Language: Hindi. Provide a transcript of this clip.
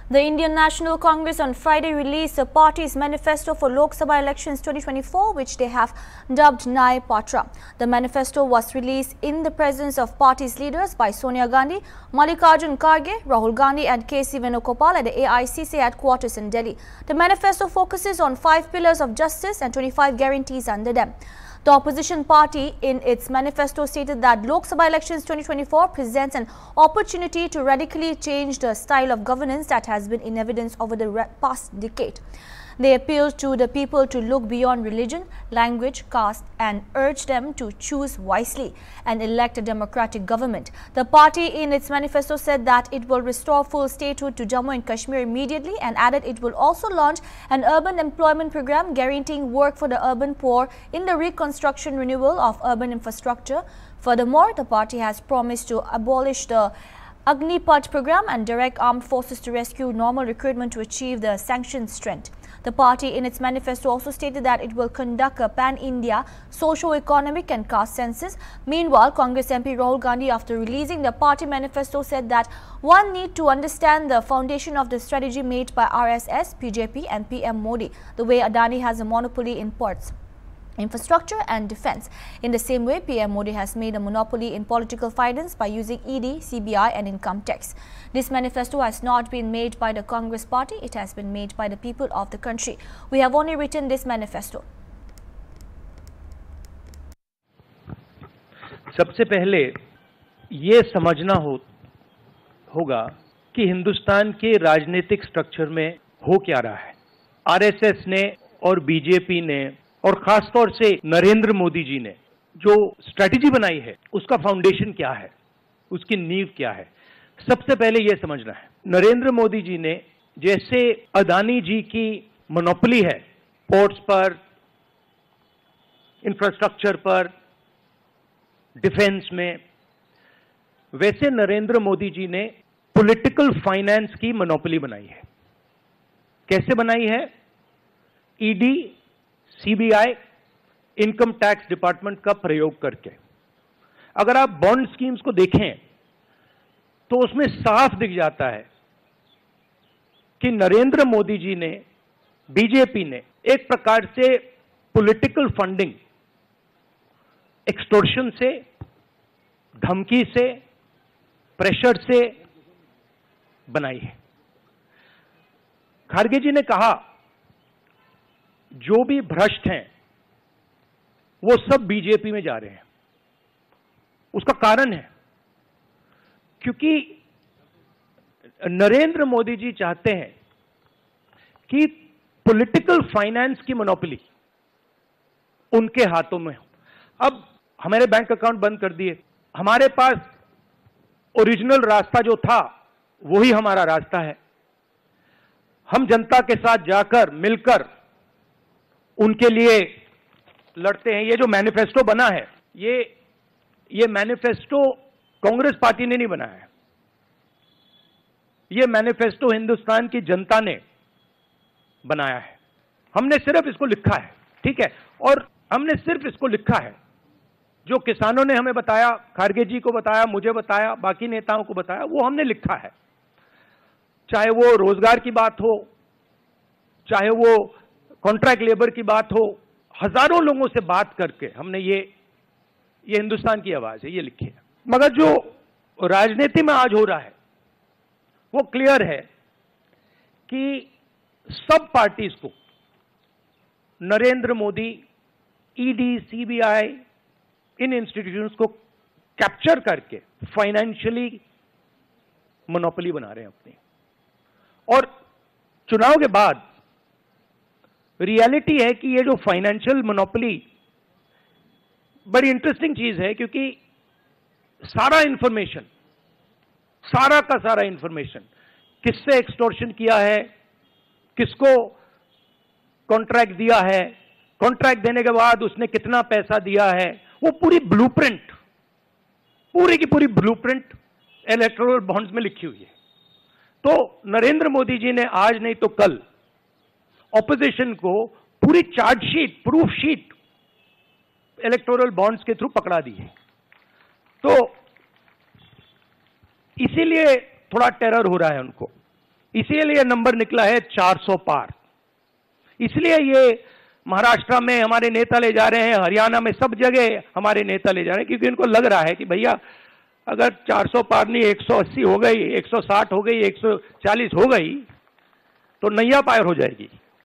The Indian National Congress on Friday released the party's manifesto for Lok Sabha elections 2024, which they have dubbed Nyaya Patra. The manifesto was released in the presence of party's leaders by Sonia Gandhi, Mallikarjun Kharge, Rahul Gandhi and K.C. Venugopal at the AICC headquarters in Delhi. The manifesto focuses on 5 pillars of justice and 25 guarantees under them. The opposition party in its manifesto stated that Lok Sabha elections 2024 presents an opportunity to radically change the style of governance that has been in evidence over the past decade. They appealed to the people to look beyond religion, language, caste and urged them to choose wisely and elect a democratic government. The party in its manifesto said that it will restore full statehood to Jammu and Kashmir immediately and added it will also launch an urban employment program guaranteeing work for the urban poor in the reconstruction renewal of urban infrastructure. Furthermore, the party has promised to abolish the Agnipath program and direct armed forces to rescue normal recruitment to achieve the sanctioned strength. The party in its manifesto also stated that it will conduct a pan-India socio-economic and caste census. Meanwhile, Congress MP Rahul Gandhi, after releasing the party manifesto, said that one need to understand the foundation of the strategy made by RSS, BJP and PM Modi, the way Adani has a monopoly in ports, infrastructure and defense. In the same way, PM Modi has made a monopoly in political finance by using ED, CBI and income tax. This manifesto has not been made by the Congress party, it has been made by the people of the country. We have only written this manifesto. सबसे पहले ये समझना होगा कि हिंदुस्तान के राजनीतिक स्ट्रक्चर में हो क्या रहा है। आरएसएस ने और बीजेपी ने और खासतौर से नरेंद्र मोदी जी ने जो स्ट्रैटेजी बनाई है उसका फाउंडेशन क्या है, उसकी नींव क्या है, सबसे पहले यह समझना है। नरेंद्र मोदी जी ने जैसे अदानी जी की मोनोपोली है पोर्ट्स पर, इंफ्रास्ट्रक्चर पर, डिफेंस में, वैसे नरेंद्र मोदी जी ने पॉलिटिकल फाइनेंस की मोनोपोली बनाई है। कैसे बनाई है? ED, CBI, income tax department का प्रयोग करके। अगर आप बॉन्ड स्कीम्स को देखें तो उसमें साफ दिख जाता है कि नरेंद्र मोदी जी ने, बीजेपी ने एक प्रकार से पॉलिटिकल फंडिंग एक्सटॉर्शन से, धमकी से, प्रेशर से बनाई है। खारगे जी ने कहा जो भी भ्रष्ट हैं वो सब बीजेपी में जा रहे हैं। उसका कारण है क्योंकि नरेंद्र मोदी जी चाहते हैं कि पॉलिटिकल फाइनेंस की मोनोपोली उनके हाथों में हो। अब हमारे बैंक अकाउंट बंद कर दिए, हमारे पास ओरिजिनल रास्ता जो था वही हमारा रास्ता है। हम जनता के साथ जाकर मिलकर उनके लिए लड़ते हैं। ये जो मैनिफेस्टो बना है, ये मैनिफेस्टो कांग्रेस पार्टी ने नहीं बनाया है। ये मैनिफेस्टो हिंदुस्तान की जनता ने बनाया है। हमने सिर्फ इसको लिखा है, ठीक है, और हमने सिर्फ इसको लिखा है। जो किसानों ने हमें बताया, खारगे जी को बताया, मुझे बताया, बाकी नेताओं को बताया, वो हमने लिखा है। चाहे वो रोजगार की बात हो, चाहे वो कॉन्ट्रैक्ट लेबर की बात हो, हजारों लोगों से बात करके हमने ये हिंदुस्तान की आवाज है, ये लिखी है। मगर जो राजनीति में आज हो रहा है वो क्लियर है कि सब पार्टीज को नरेंद्र मोदी, ईडी, सीबीआई, इन इंस्टीट्यूशंस को कैप्चर करके फाइनेंशियली मोनोपोली बना रहे हैं अपनी। और चुनाव के बाद रियलिटी है कि ये जो फाइनेंशियल मोनोपोली बड़ी इंटरेस्टिंग चीज है, क्योंकि सारा इंफॉर्मेशन, सारा का सारा इंफॉर्मेशन, किससे एक्सटॉर्शन किया है, किसको कॉन्ट्रैक्ट दिया है, कॉन्ट्रैक्ट देने के बाद उसने कितना पैसा दिया है, वो पूरी ब्लूप्रिंट, पूरी की पूरी ब्लूप्रिंट इलेक्टोरल बॉन्ड्स में लिखी हुई है। तो नरेंद्र मोदी जी ने आज नहीं तो कल ऑपोजिशन को पूरी chargesheet, proof sheet electoral bonds के थ्रू पकड़ा दी है। तो इसीलिए थोड़ा टेरर हो रहा है उनको, इसीलिए नंबर निकला है 400 पार। इसलिए ये महाराष्ट्र में हमारे नेता ले जा रहे हैं, हरियाणा में सब जगह हमारे नेता ले जा रहे हैं, क्योंकि इनको लग रहा है कि भैया अगर 400 पार नहीं 180 हो गई, 160 हो गई, 140 हो गई तो नैया पार हो जाएगी।